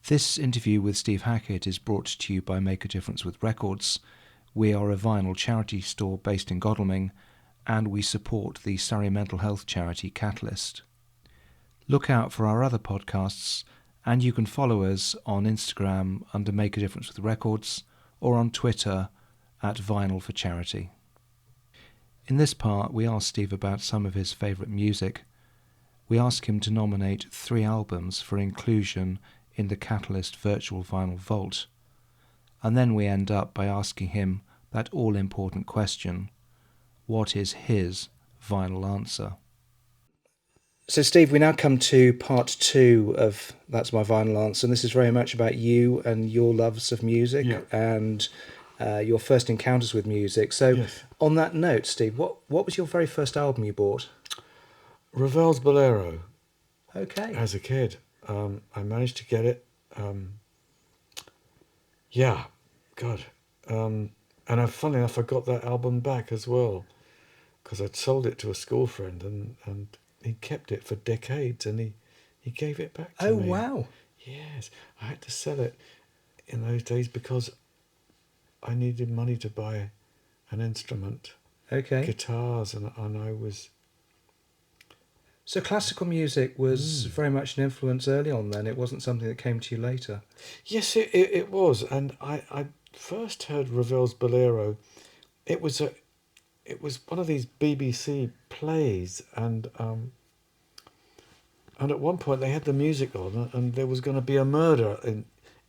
This interview with Steve Hackett is brought to you by Make a Difference with Records. We are a vinyl charity store based in Godalming, and we support the Surrey mental health charity Catalyst. Look out for our other podcasts, and you can follow us on Instagram under Make a Difference with Records or on Twitter at Vinyl for Charity. In this part, we ask Steve about some of his favourite music. We ask him to nominate 3 albums for inclusion in the Catalyst Virtual Vinyl Vault. And then we end up by asking him that all-important question: what is his vinyl answer? So Steve, we now come to part 2 of That's My Vinyl Answer, and this is very much about you and your loves of music and your first encounters with music. So on that note, Steve, what was your very first album you bought? Ravel's Bolero. Okay. As a kid. I managed to get it. And funnily enough, I got that album back as well, because I'd sold it to a school friend, and he kept it for decades, and he gave it back to me. Oh, wow. Yes. I had to sell it in those days because I needed money to buy an instrument. Okay. Guitars, and I was... So classical music was very much an influence early on then. It wasn't something that came to you later. Yes, it was. And I first heard Ravel's Bolero. It was one of these BBC plays, and at one point they had the music on, and there was going to be a murder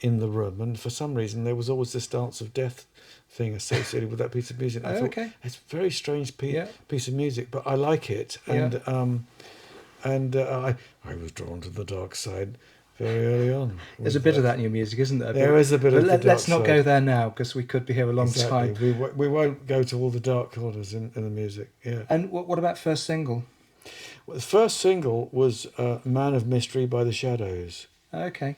in the room, and for some reason there was always this Dance of Death thing associated with that piece of music. I thought, okay. It's a very strange piece of music, but I like it. And I was drawn to the dark side very early on. There's a bit of that in your music, isn't there? There is a bit of the dark side. Let's not go there now, because we could be here a long time. We won't go to all the dark corners in the music. Yeah. And what about first single? Well, the first single was Man of Mystery by the Shadows. Okay.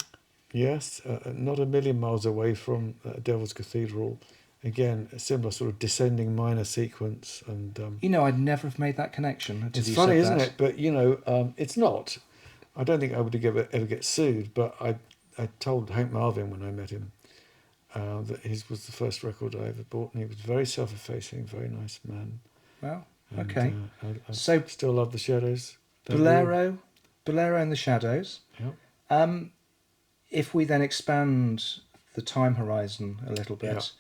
Yes, not a million miles away from Devil's Cathedral. Again, a similar sort of descending minor sequence. And I'd never have made that connection. It's funny, isn't it? But, it's not. I don't think I would ever get sued, but I told Hank Marvin when I met him that his was the first record I ever bought, and he was very self-effacing, very nice man. Wow, okay. I still love the Shadows. Bolero and the Shadows. Yep. If we then expand the time horizon a little bit,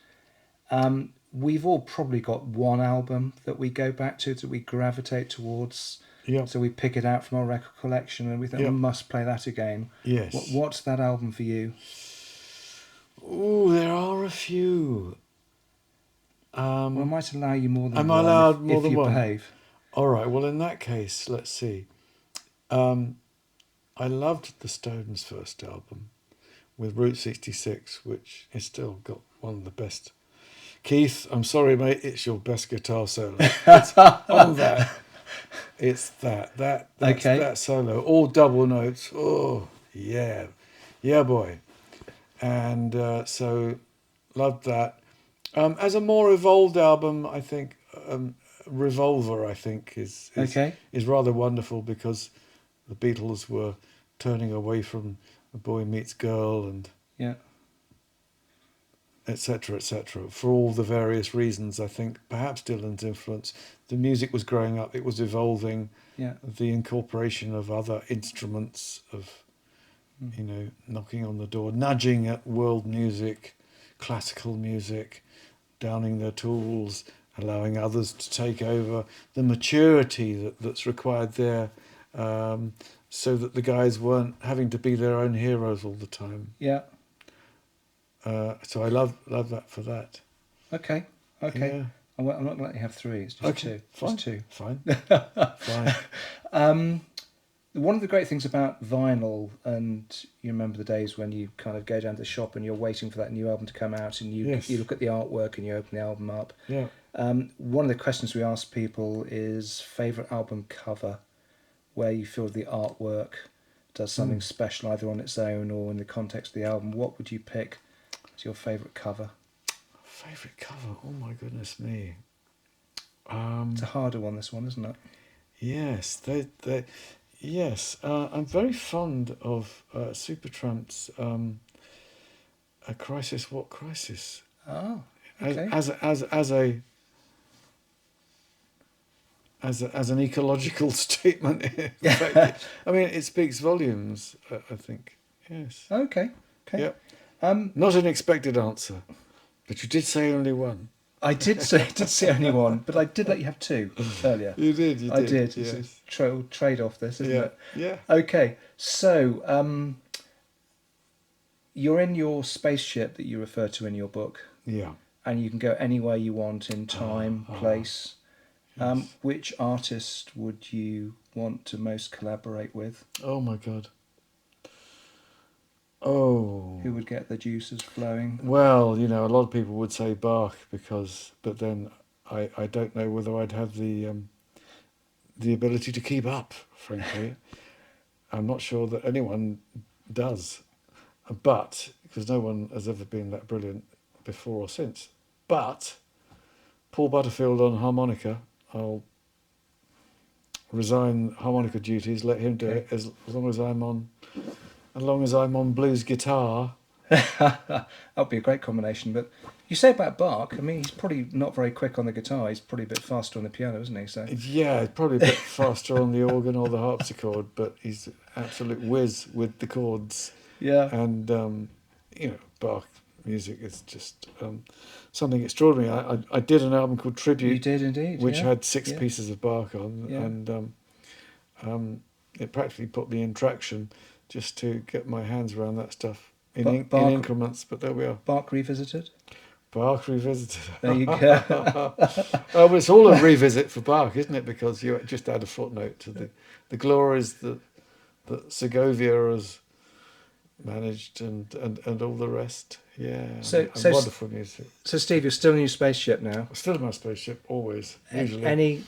we've all probably got one album that we go back to, that we gravitate towards. Yeah. So we pick it out from our record collection and we think we must play that again. Yes. What's that album for you? Oh, there are a few. I might allow you more than am one. I allowed more if than you one? behave. All right. Well, in that case, let's see. I loved the Stones' first album with Route 66, which has still got one of the best. Keith, I'm sorry, mate, it's your best guitar solo. It's on that. It's that solo, all double notes. Oh, yeah, boy. And so loved that. As a more evolved album, I think Revolver, I think, is rather wonderful, because the Beatles were turning away from a boy meets girl and etc., for all the various reasons. I think perhaps Dylan's influence. The music was growing up, it was evolving. The incorporation of other instruments, of knocking on the door, nudging at world music, classical music, downing their tools, allowing others to take over, the maturity that's required there, so that the guys weren't having to be their own heroes all the time. So I love that for that. Okay. Yeah. I'm not going to let you have 3. It's just 2. Fine. Just 2. Fine. One of the great things about vinyl, and you remember the days when you kind of go down to the shop and you're waiting for that new album to come out, and you look at the artwork and you open the album up. Yeah. One of the questions we ask people is favourite album cover, where you feel the artwork does something special, either on its own or in the context of the album. What would you pick as your favourite cover? Favourite cover? Oh my goodness me. It's a harder one, this one, isn't it? Yes, yes. I'm very fond of Supertramp's A crisis? What crisis? Oh, okay. As an ecological statement. In fact, I mean, it speaks volumes. I think. Yes. Okay. Yep. Not an expected answer, but you did say only one. I did say only one, but I did let you have two earlier. You did. I did. Yes. It's a trade-off, this, isn't it? Yeah. Okay, so you're in your spaceship that you refer to in your book. Yeah. And you can go anywhere you want in time, place. Yes. Which artist would you want to most collaborate with? Oh my God. Oh. Who would get the juices flowing? Well, a lot of people would say Bach but then I don't know whether I'd have the ability to keep up, frankly. I'm not sure that anyone does, but because no one has ever been that brilliant before or since. But Paul Butterfield on harmonica, I'll resign harmonica duties, let him do it as long as I'm on blues guitar. That'd be a great combination. But you say about Bach, I mean, he's probably not very quick on the guitar. He's probably a bit faster on the piano, isn't he? So yeah, probably a bit faster on the organ or the harpsichord, but he's an absolute whiz with the chords. Yeah. And Bach music is just something extraordinary. I did an album called Tribute. You did indeed, which had 6 pieces of Bach on, and it practically put me in traction just to get my hands around that stuff in increments. But there we are. Bach Revisited. Bach Revisited. There you go. Well, it's all a revisit for Bach, isn't it? Because you just add a footnote to the glories that Segovia has managed and all the rest. Yeah, so wonderful music. So Steve, you're still in your spaceship now. Still in my spaceship, always. Usually.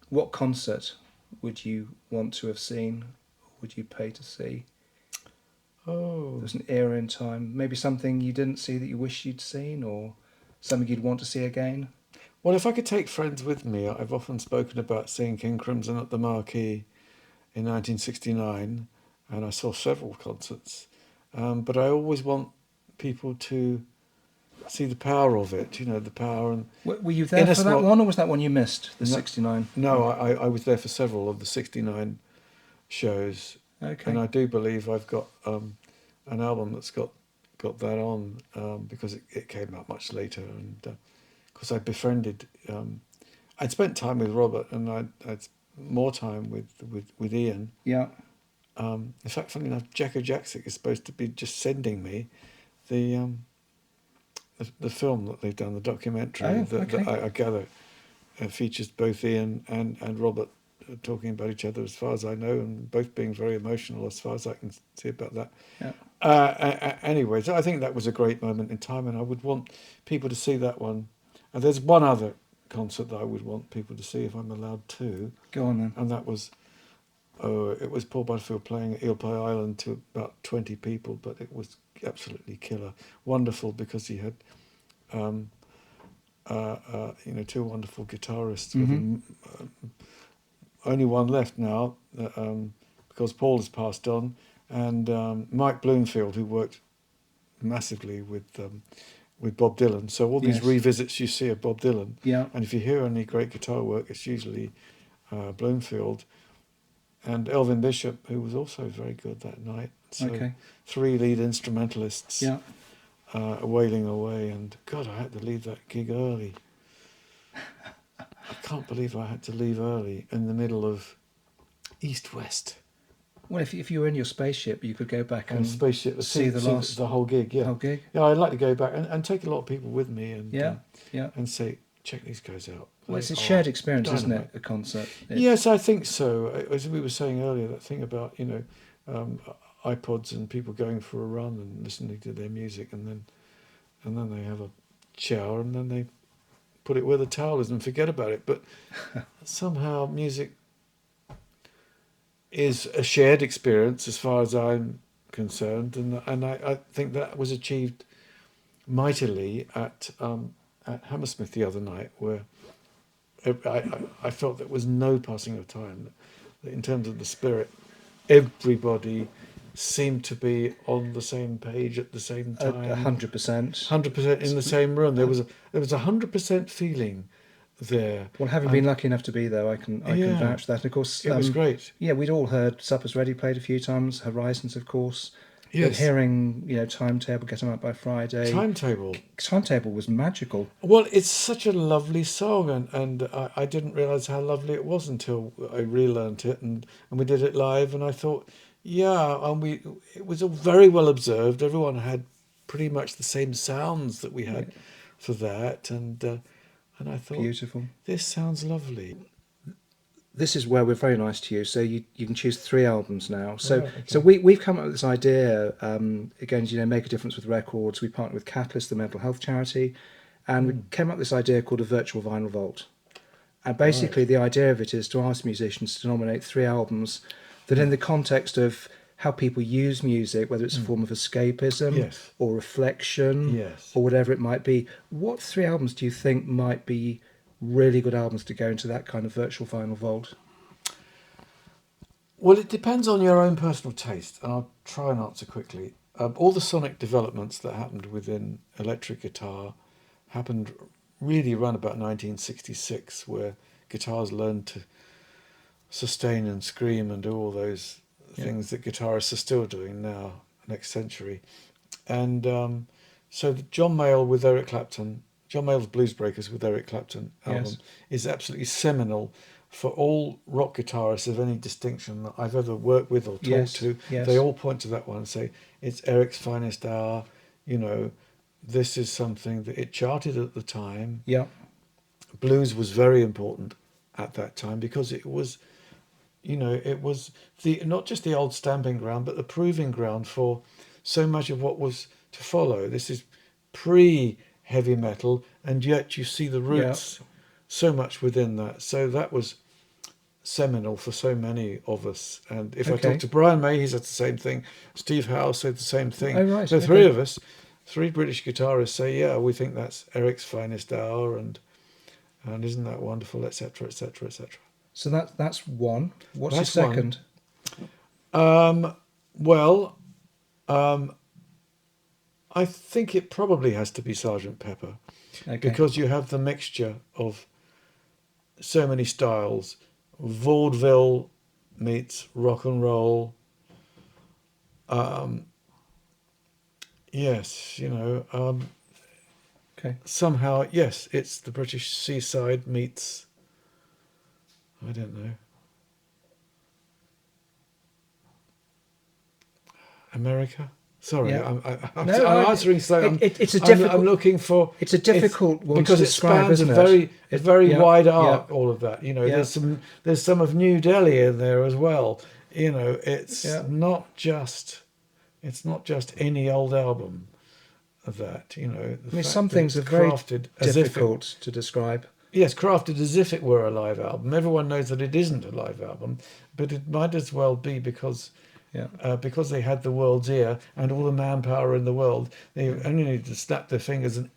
What concert would you want to have seen? Or would you pay to see? Oh, There's an era in time, maybe something you didn't see that you wish you'd seen, or something you'd want to see again. Well, if I could take friends with me, I've often spoken about seeing King Crimson at the Marquee in 1969, and I saw several concerts. But I always want people to see the power of it, the power. And were you there for that one, or was that one you missed, the 69? No, I was there for several of the 69 shows. Okay. And I do believe I've got an album that's got that on because it came out much later. And because I befriended, I'd spent time with Robert, and I'd more time with Ian. Yeah. In fact, funny enough, Jacko Jackson is supposed to be just sending me the film that they've done, the documentary that I gather features both Ian and Robert talking about each other, as far as I know, and both being very emotional, as far as I can see about that. Yeah. Anyway, so I think that was a great moment in time, and I would want people to see that one. And there's one other concert that I would want people to see if I'm allowed to. Go on then. And that was, it was Paul Butterfield playing at Eel Pie Island to about 20 people, but it was absolutely killer. Wonderful, because he had, two wonderful guitarists. Mm-hmm. With only one left now, because Paul has passed on, and Mike Bloomfield, who worked massively with Bob Dylan. So all these revisits you see of Bob Dylan, and if you hear any great guitar work, it's usually Bloomfield. And Elvin Bishop, who was also very good that night. So 3 lead instrumentalists wailing away. And God, I had to leave that gig early. I can't believe I had to leave early in the middle of East-West. Well, if you were in your spaceship, you could go back and see the whole gig. Yeah, whole gig. Yeah, I'd like to go back and take a lot of people with me and and say, check these guys out. Well, it's a shared experience, isn't it? A concert. Yes, I think so. As we were saying earlier, that thing about iPods and people going for a run and listening to their music, and then they have a shower, and then they put it where the towel is and forget about it. But somehow music is a shared experience as far as I'm concerned, and I think that was achieved mightily at Hammersmith the other night, where I felt there was no passing of time. In terms of the spirit, everybody seemed to be on the same page at the same time. 100%. 100% in the same room. There was a 100% feeling there. Well, having been lucky enough to be there, I can Yeah, vouch for that. And of course, it was great. yeah, we'd all heard "Supper's Ready" played a few times, Horizons, of course. But Yes. hearing, Timetable, Get 'Em Up by Friday. Timetable was magical. Well, it's such a lovely song, and I didn't realise how lovely it was until I relearnt it, and we did it live, and I thought, yeah, and it was all very well observed. Everyone had pretty much the same sounds that we had for that, and I thought, Beautiful. this sounds lovely. This is where we're very nice to you. So you can choose 3 albums now. So Right, okay. so we've come up with this idea. Again, Make a Difference with Records. We partnered with Catalyst, the mental health charity, and we came up with this idea called a virtual vinyl vault. And basically, the idea of it is to ask musicians to nominate 3 albums that, in the context of how people use music, whether it's a form of escapism Yes. or reflection, Yes. or whatever it might be, what 3 albums do you think might be really good albums to go into that kind of virtual vinyl vault? Well, it depends on your own personal taste, and I'll try and answer quickly. All the sonic developments that happened within electric guitar happened really around about 1966, where guitars learned to sustain and scream and do all those things that guitarists are still doing now, next century. And so John Mayall with Eric Clapton, John Mayall's Blues Breakers with Eric Clapton album is absolutely seminal for all rock guitarists of any distinction that I've ever worked with or talked to. Yes. They all point to that one and say, it's Eric's finest hour, this is something that it charted at the time. Yeah. Blues was very important at that time because it was, it was the not just the old stamping ground, but the proving ground for so much of what was to follow. This is pre-heavy metal, and yet you see the roots so much within that. So that was seminal for so many of us. And if I talk to Brian May, he said the same thing. Steve Howe said the same thing. Oh, right. So 3 of us, 3 British guitarists say, yeah, we think that's Eric's finest hour, and isn't that wonderful, etc., etc., etc. So that's one. What's That's your second? I think it probably has to be Sergeant Pepper, because you have the mixture of so many styles. Vaudeville meets rock and roll. Somehow, yes, it's the British seaside meets, I don't know, America. Sorry, I'm answering so. It's a difficult. I'm looking for. It's a difficult one because to it describe, spans isn't a very wide arc. Yeah. All of that, there's some of New Delhi in there as well. It's not just any old album of that. Some things are very difficult to describe. Yes, crafted as if it were a live album. Everyone knows that it isn't a live album, but it might as well be because they had the world's ear and all the manpower in the world. They only needed to snap their fingers, and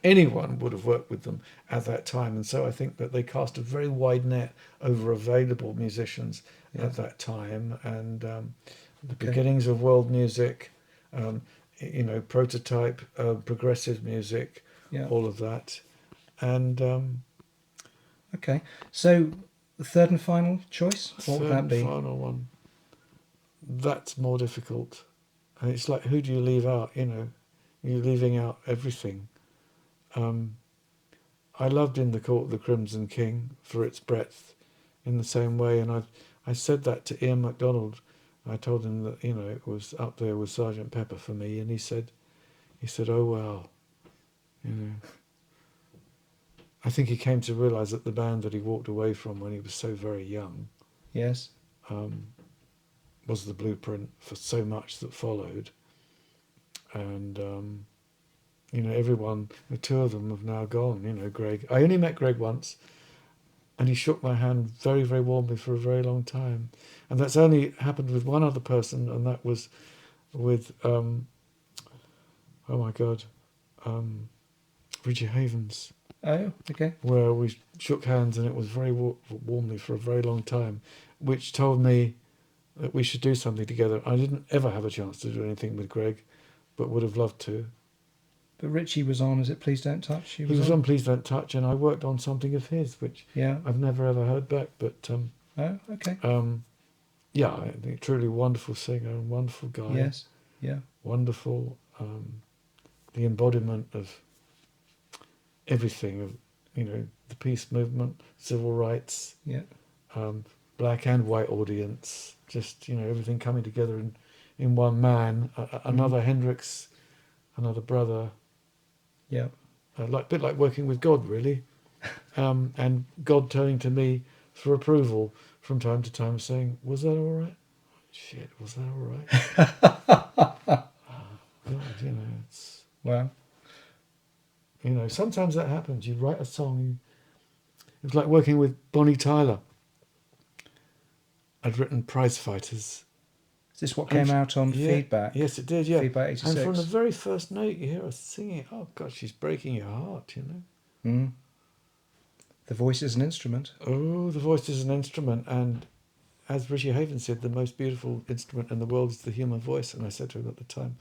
anyone would have worked with them at that time. And so I think that they cast a very wide net over available musicians at that time, and the beginnings of world music, prototype, progressive music, all of that. And so the third and final choice, what would that be? Final one. That's more difficult. And it's like, who do you leave out? You're leaving out everything. I loved In the Court of the Crimson King for its breadth in the same way, and I said that to Ian MacDonald. I told him that it was up there with Sergeant Pepper for me, and he said, oh well, I think he came to realise that the band that he walked away from when he was so very young, was the blueprint for so much that followed. And everyone, the 2 of them have now gone. Greg, I only met Greg once, and he shook my hand very, very warmly for a very long time, and that's only happened with one other person, and that was with Richie Havens. Oh, okay. Where we shook hands, and it was very warmly for a very long time, which told me that we should do something together. I didn't ever have a chance to do anything with Greg, but would have loved to. But Richie was on, is it Please Don't Touch? He was on Please Don't Touch, and I worked on something of his, which I've never ever heard back. But oh, okay. Yeah, I think truly wonderful singer and wonderful guy. Yes, yeah. Wonderful, the embodiment of everything, of the peace movement, civil rights, black and white audience, just everything coming together in one man. Another Hendrix, another brother. Yeah, a bit like working with God, really, and God turning to me for approval from time to time, saying, "Was that all right? Shit, was that all right?" God, it's wow. Sometimes that happens. You write a song. It was like working with Bonnie Tyler. I'd written Prize Fighters. Is this what came out on Feedback? Yes, it did, yeah. Feedback 86. And from the very first note, you hear her singing. Oh, God, she's breaking your heart, Mm. The voice is an instrument. Oh, the voice is an instrument. And as Richie Haven said, the most beautiful instrument in the world is the human voice. And I said to him at the time,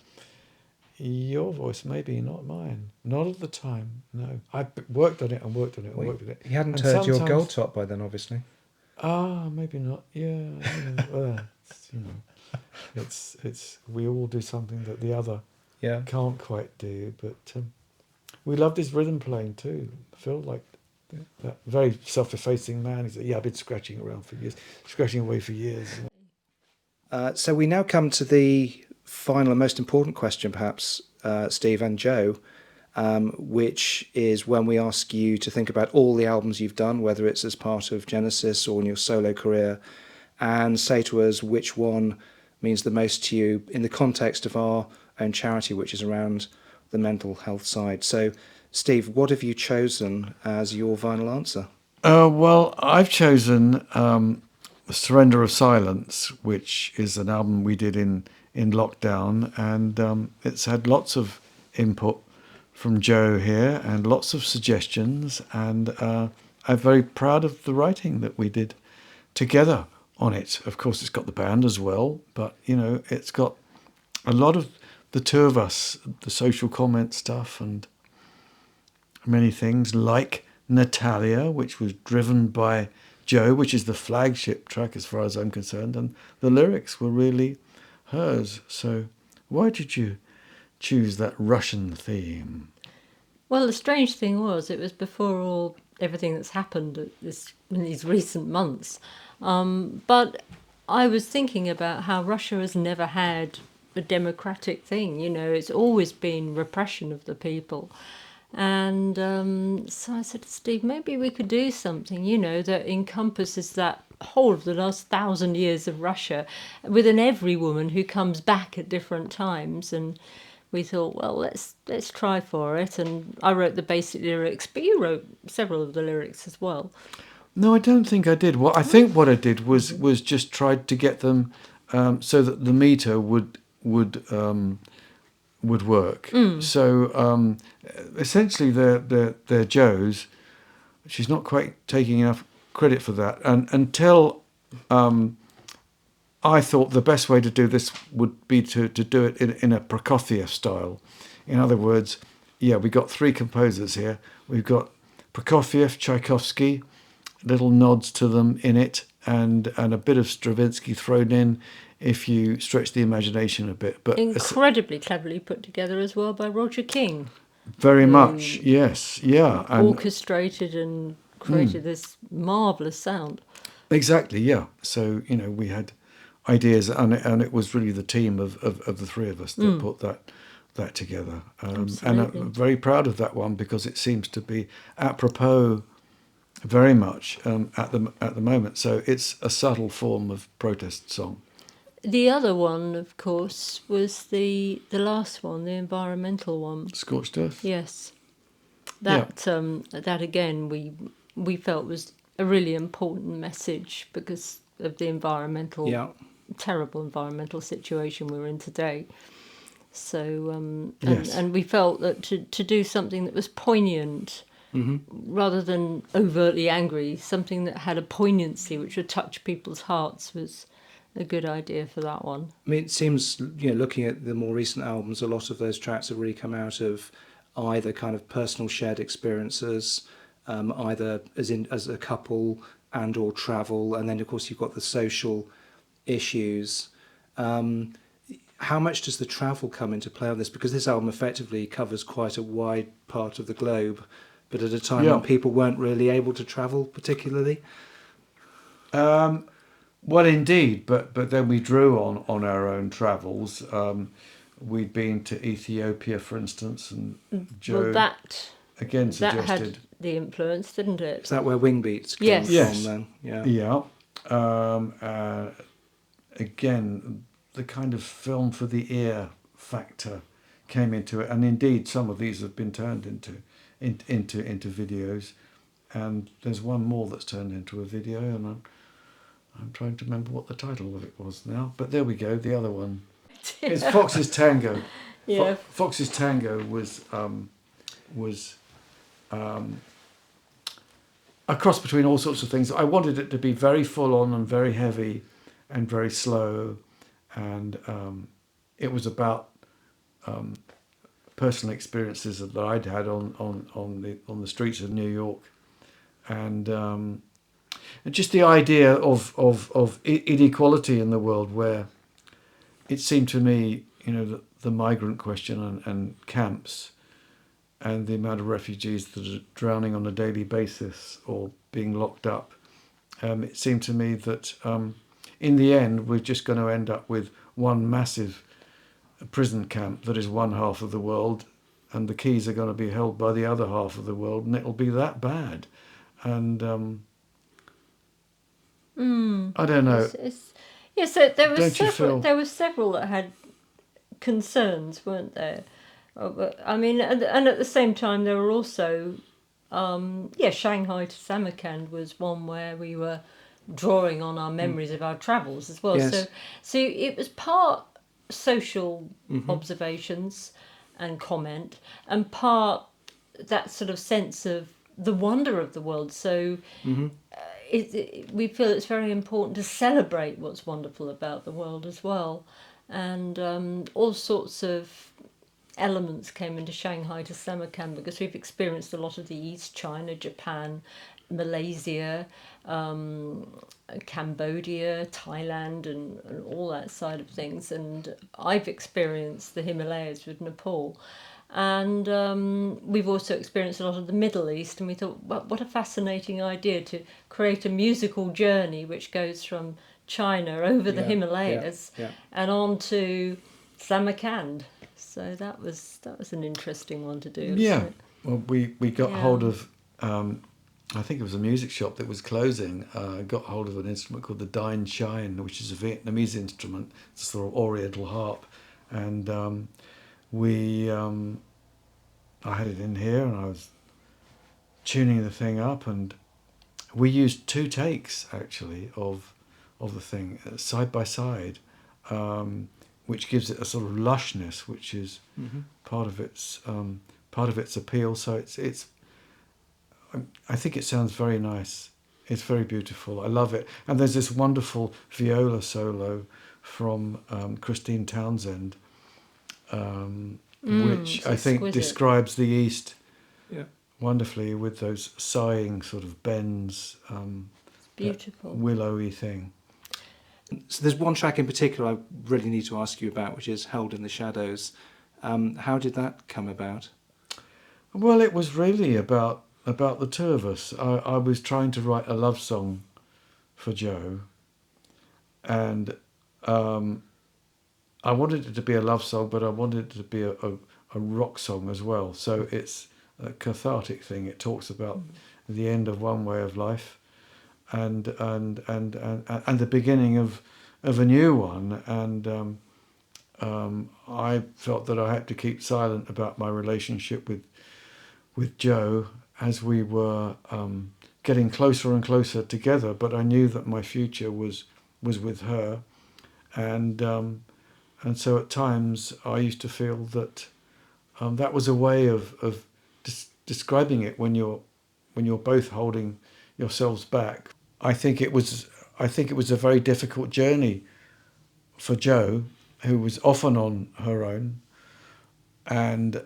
your voice, maybe, not mine. Not at the time, no. I worked on it and worked on it and worked on it. You hadn't heard your Gold Top by then, obviously. Maybe not. Yeah, it's we all do something that the other can't quite do. But we loved his rhythm playing too. Phil liked that very self-effacing man. He said, "Yeah, I've been scratching away for years." So we now come to the final and most important question, perhaps, Steve and Joe, which is when we ask you to think about all the albums you've done, whether it's as part of Genesis or in your solo career, and say to us which one means the most to you in the context of our own charity, which is around the mental health side. So, Steve, what have you chosen as your final answer? Well, I've chosen Surrender of Silence, which is an album we did in lockdown, and it's had lots of input from Joe here and lots of suggestions, and I'm very proud of the writing that we did together on it. Of course, it's got the band as well, but it's got a lot of the two of us, the social comment stuff, and many things like Natalia, which was driven by Joe, which is the flagship track as far as I'm concerned, and the lyrics were really hers. So why did you choose that Russian theme? Well, the strange thing was, it was before everything that's happened in these recent months. But I was thinking about how Russia has never had a democratic thing. It's always been repression of the people. And so I said to Steve, maybe we could do something, that encompasses that whole of the last 1,000 years of Russia, with an every woman who comes back at different times. And we thought, well, let's try for it. And I wrote the basic lyrics, but you wrote several of the lyrics as well. No, I don't think I did. I think what I did was just tried to get them so that the meter would work. So essentially, they're Joe's. She's not quite taking enough credit for that, and until I thought the best way to do this would be to do it in a Prokofiev style. In other words, we got three composers here. We've got Prokofiev, Tchaikovsky, little nods to them in it, and a bit of Stravinsky thrown in if you stretch the imagination a bit. But incredibly cleverly put together as well by Roger King. Very much, yes, yeah. And orchestrated and created this marvellous sound. Exactly, yeah. So, we had ideas, and it was really the team of the three of us that put that together. And I'm very proud of that one, because it seems to be apropos very much at the moment. So it's a subtle form of protest song. The other one, of course, was the last one, the environmental one. Scorched Earth? Yes. That again, we felt was a really important message because of the terrible environmental situation we're in today. So, and we felt that to do something that was poignant, rather than overtly angry, something that had a poignancy which would touch people's hearts was a good idea for that one. I mean, it seems, looking at the more recent albums, a lot of those tracks have really come out of either kind of personal shared experiences, either as a couple and or travel, and then of course you've got the social issues. How much does the travel come into play on this? Because this album effectively covers quite a wide part of the globe, but at a time when people weren't really able to travel particularly. Well, indeed, but then we drew on our own travels. We'd been to Ethiopia, for instance, and Joe Well, that again had suggested. the influence, didn't it? Is that where Wing Beats came Yes. from Yes. then? Yeah. Yeah. Again, the kind of film for the ear factor came into it, and indeed, some of these have been turned into videos, and there's one more that's turned into a video, and I'm trying to remember what the title of it was now. But there we go, the other one. It's Fox's Tango. Yeah. Fox's Tango was a cross between all sorts of things. I wanted it to be very full on and very heavy and very slow, and it was about personal experiences that I'd had on the streets of New York, and just the idea of inequality in the world, where it seemed to me, the migrant question and camps and the amount of refugees that are drowning on a daily basis or being locked up. It seemed to me that in the end, we're just going to end up with one massive prison camp that is one half of the world, and the keys are going to be held by the other half of the world, and it'll be that bad. And I don't know. So there was Don't you several. feel- There were several that had concerns, weren't there? I mean, and at the same time, there were also, Shanghai to Samarkand was one where we were drawing on our memories of our travels as well. Yes. So it was part social observations and comment, and part that sort of sense of the wonder of the world. So we feel it's very important to celebrate what's wonderful about the world as well, and all sorts of elements came into Shanghai to Samarkand because we've experienced a lot of the East, China, Japan, Malaysia, Cambodia, Thailand, and all that side of things. And I've experienced the Himalayas with Nepal. And we've also experienced a lot of the Middle East, and we thought, what a fascinating idea to create a musical journey which goes from China over the Himalayas and on to Samarkand. So that was an interesting one to do. Yeah. wasn't it? Well, we got hold of, I think it was a music shop that was closing, got hold of an instrument called the Dine Shine, which is a Vietnamese instrument. It's a sort of oriental harp. And I had it in here, and I was tuning the thing up, and we used 2 takes actually of the thing side by side, which gives it a sort of lushness, which is part of its appeal. So it's I think it sounds very nice. It's very beautiful. I love it. And there's this wonderful viola solo from Christine Townsend, which it's I think exquisite. describes the East Yeah. wonderfully, with those sighing sort of bends, Beautiful. willowy thing. So there's one track in particular I really need to ask you about, which is Held in the Shadows. How did that come about? Well, it was really about the two of us. I was trying to write a love song for Joe, and I wanted it to be a love song, but I wanted it to be a rock song as well. So it's a cathartic thing. It talks about the end of one way of life, and the beginning of a new one. And I felt that I had to keep silent about my relationship with Joe as we were getting closer and closer together. But I knew that my future was with her, and so at times I used to feel that that was a way of describing it when you're both holding yourselves back. I think it was a very difficult journey for Jo, who was often on her own, and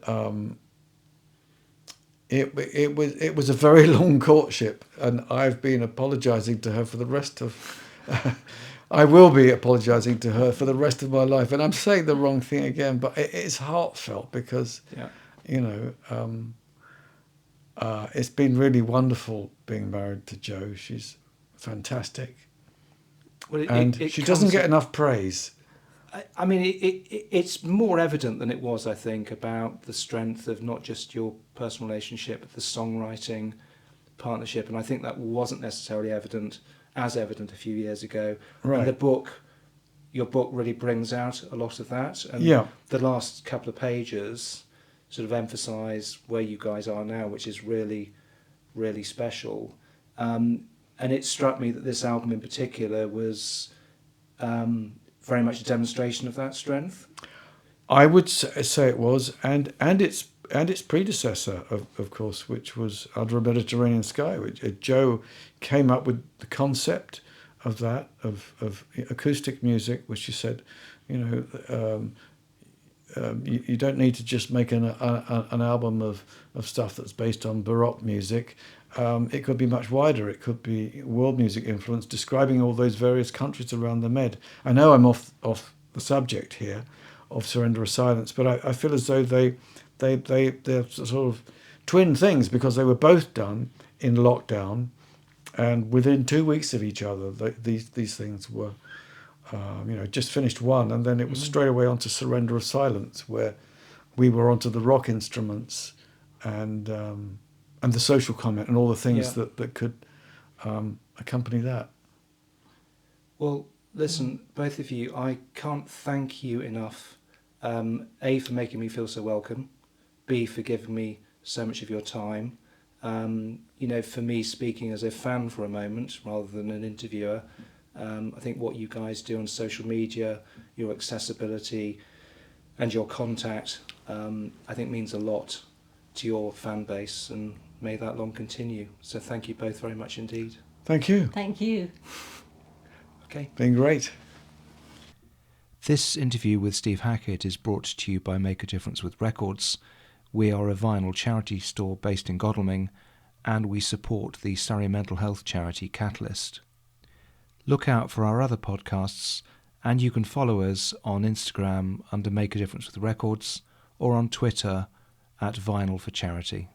it was a very long courtship, and I've been apologising to her for the rest of. I will be apologising to her for the rest of my life, and I'm saying the wrong thing again, but it's heartfelt because, it's been really wonderful being married to Jo. She's fantastic, and she doesn't get enough praise. I mean, it's more evident than it was, I think, about the strength of not just your personal relationship, but the songwriting partnership. And I think that wasn't necessarily as evident a few years ago. Right. And your book really brings out a lot of that. And the last couple of pages sort of emphasise where you guys are now, which is really, really special. And it struck me that this album in particular was... very much a demonstration of that strength. I would say it was, and its predecessor, of course, which was Under a Mediterranean Sky, which Jo came up with the concept of that of acoustic music, which she said, you don't need to just make an album of stuff that's based on Baroque music. It could be much wider. It could be world music influence, describing all those various countries around the Med. I know I'm off the subject here of Surrender of Silence, but I feel as though they're sort of twin things, because they were both done in lockdown, and within 2 weeks of each other. These things were, just finished one, and then it was straight away onto Surrender of Silence, where we were onto the rock instruments and the social comment and all the things that could accompany that. Well, listen, both of you, I can't thank you enough. A, for making me feel so welcome. B, for giving me so much of your time. For me, speaking as a fan for a moment rather than an interviewer, I think what you guys do on social media, your accessibility and your contact, I think means a lot to your fan base, and may that long continue. So thank you both very much indeed. Thank you. Thank you. Okay. Been great. This interview with Steve Hackett is brought to you by Make a Difference with Records. We are a vinyl charity store based in Godalming, and we support the Surrey mental health charity Catalyst. Look out for our other podcasts, and you can follow us on Instagram under Make a Difference with Records, or on Twitter @Vinyl for Charity.